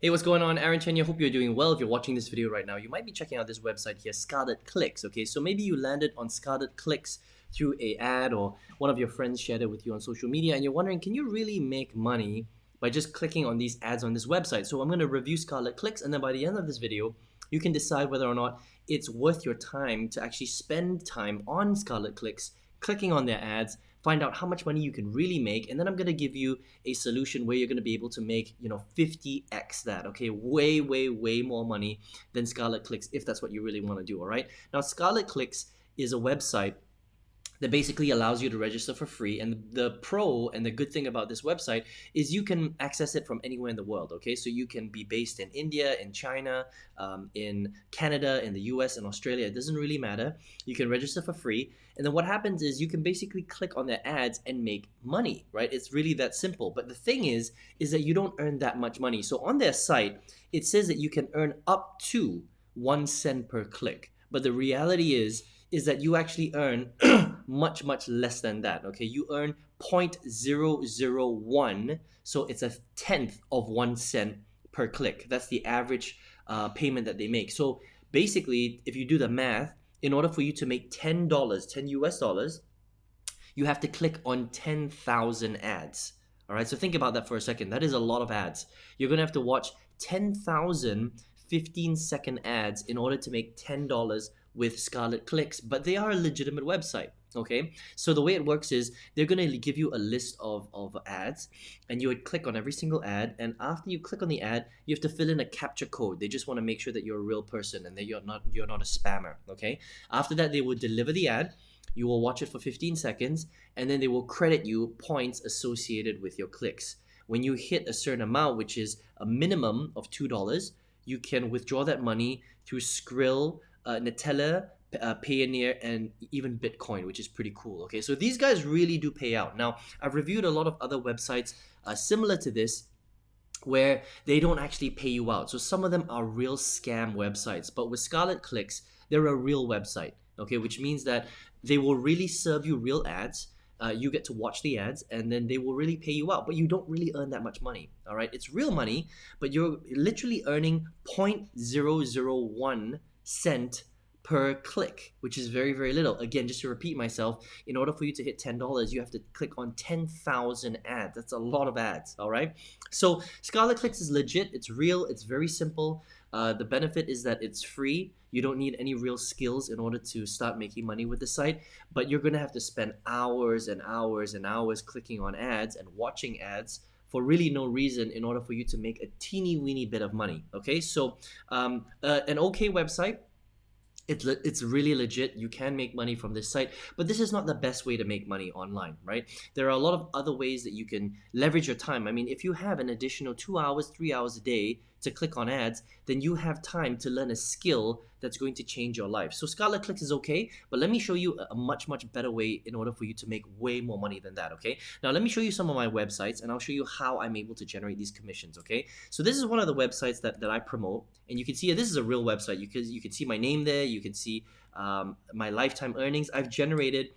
Hey, what's going on? Aaron Chen here. Hope you're doing well. If you're watching this video right now, you might be checking out this website here, Scarlet Clicks. Okay, so maybe you landed on Scarlet Clicks through a ad or one of your friends shared it with you on social media, and you're wondering, can you really make money by just clicking on these ads on this website? So I'm going to review Scarlet Clicks, and then by the end of this video, you can decide whether or not it's worth your time to actually spend time on Scarlet Clicks, clicking on their ads, find out how much money you can really make, and then I'm going to give you a solution where you're going to be able to make 50x that. Okay, way more money than Scarlet Clicks if that's what you really want to do. All right, now Scarlet Clicks is a website that basically allows you to register for free, and the pro and the good thing about this website is you can access it from anywhere in the world. Okay, so you can be based in India, in China, in Canada, in the US, and Australia. It doesn't really matter. You can register for free, and then what happens is you can basically click on their ads and make money, right? It's really that simple. But the thing is that you don't earn that much money. So on their site, it says that you can earn up to 1 cent per click, but the reality is that you actually earn much less than that. Okay, you earn 0.001, so it's a tenth of 1 cent per click. That's the average payment that they make. So basically, if you do the math, in order for you to make $10, 10 US dollars, you have to click on 10,000 ads. All right, so think about that for a second. That is a lot of ads. You're gonna have to watch 10,000 15-second ads in order to make $10 with Scarlet Clicks, but they are a legitimate website. Okay, so the way it works is they're going to give you a list of ads, and you would click on every single ad, and after you click on the ad, you have to fill in a captcha code. They just want to make sure that you're a real person and that you're not a spammer. Okay, after that, they will deliver the ad. You will watch it for 15 seconds, and then they will credit you points associated with your clicks. When you hit a certain amount, which is a minimum of $2, you can withdraw that money through Skrill, Nutella, Payoneer, and even Bitcoin, which is pretty cool. Okay, so these guys really do pay out. Now, I've reviewed a lot of other websites similar to this where they don't actually pay you out. So some of them are real scam websites, but with Scarlet Clicks, they're a real website. Okay, which means that they will really serve you real ads. You get to watch the ads, and then they will really pay you out, but you don't really earn that much money. All right, it's real money, but you're literally earning 0.001 cent per click, which is very little. Again, just to repeat myself, in order for you to hit $10, you have to click on 10,000 ads. That's a lot of ads. All right, so Scarlet Clicks is legit. It's real. It's very simple. The benefit is that it's free. You don't need any real skills in order to start making money with the site, but you're going to have to spend hours and hours and hours clicking on ads and watching ads for really no reason in order for you to make a teeny weeny bit of money. Okay, so an okay website. It's really legit. You can make money from this site, but this is not the best way to make money online, right? There are a lot of other ways that you can leverage your time. I mean, if you have an additional 2 hours, 3 hours a day to click on ads, then you have time to learn a skill that's going to change your life. So Scarlet Clicks is okay, but let me show you a much better way in order for you to make way more money than that. Okay, now let me show you some of my websites, and I'll show you how I'm able to generate these commissions. Okay, so this is one of the websites that I promote, and you can see this is a real website. You can see my name there. You can see my lifetime earnings. I've generated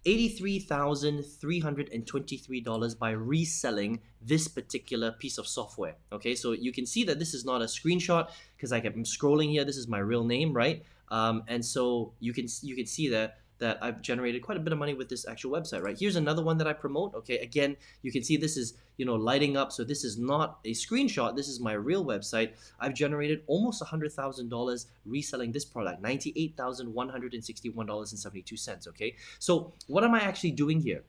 $83,323 by reselling this particular piece of software. Okay, so you can see that this is not a screenshot because I kept scrolling here. This is my real name, right? And so you can see that I've generated quite a bit of money with this actual website, right? Here's another one that I promote. Okay, again, you can see this is lighting up. So this is not a screenshot. This is my real website. I've generated almost $100,000 reselling this product, $98,161.72. Okay, so what am I actually doing here?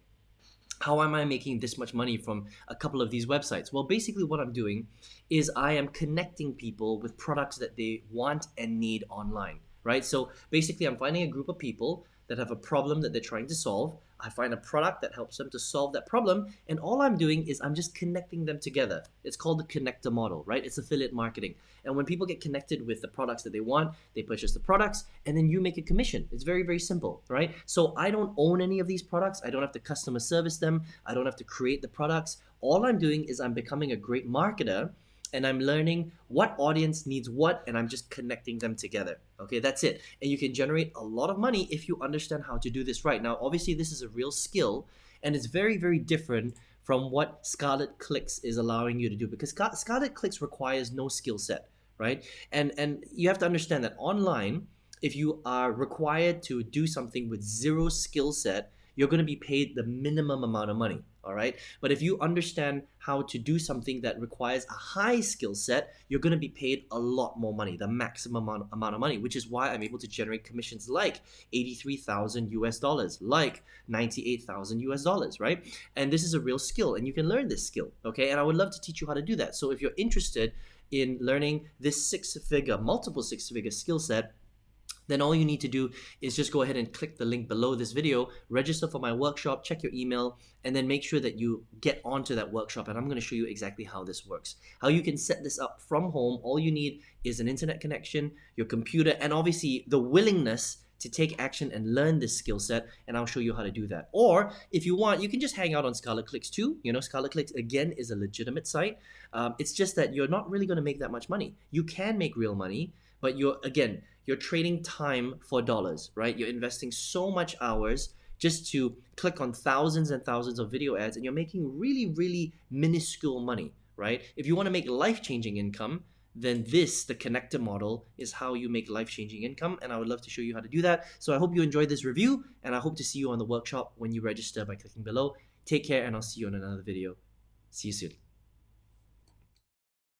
How am I making this much money from a couple of these websites? Well, basically what I'm doing is I am connecting people with products that they want and need online, right? So basically I'm finding a group of people that have a problem that they're trying to solve. I find a product that helps them to solve that problem, and all I'm doing is I'm just connecting them together. It's called the connector model, right? It's affiliate marketing. And when people get connected with the products that they want, they purchase the products, and then you make a commission. It's very simple, right? So I don't own any of these products. I don't have to customer service them. I don't have to create the products. All I'm doing is I'm becoming a great marketer, and I'm learning what audience needs what, and I'm just connecting them together. Okay, that's it. And you can generate a lot of money if you understand how to do this right. Now, obviously, this is a real skill, and it's very different from what Scarlet Clicks is allowing you to do, because Scarlet Clicks requires no skill set, right? And you have to understand that online, if you are required to do something with zero skill set, you're going to be paid the minimum amount of money. All right. But if you understand how to do something that requires a high skill set, you're going to be paid a lot more money, the maximum amount of money, which is why I'm able to generate commissions like 83,000 US dollars, like 98,000 US dollars, right? And this is a real skill, and you can learn this skill. Okay. And I would love to teach you how to do that. So if you're interested in learning this multiple six figure skill set, then all you need to do is just go ahead and click the link below this video, register for my workshop, check your email, and then make sure that you get onto that workshop. And I'm going to show you exactly how this works, how you can set this up from home. All you need is an internet connection, your computer, and obviously the willingness to take action and learn this skill set, and I'll show you how to do that. Or if you want, you can just hang out on Scarlet Clicks too. You know, Scarlet Clicks, again, is a legitimate site. It's just that you're not really going to make that much money. You can make real money, but you're trading time for dollars, right? You're investing so much hours just to click on thousands and thousands of video ads, and you're making really, really minuscule money, right? If you want to make life-changing income, then the connector model is how you make life-changing income, and I would love to show you how to do that. So I hope you enjoyed this review, and I hope to see you on the workshop when you register by clicking below. Take care, and I'll see you on another video. See you soon.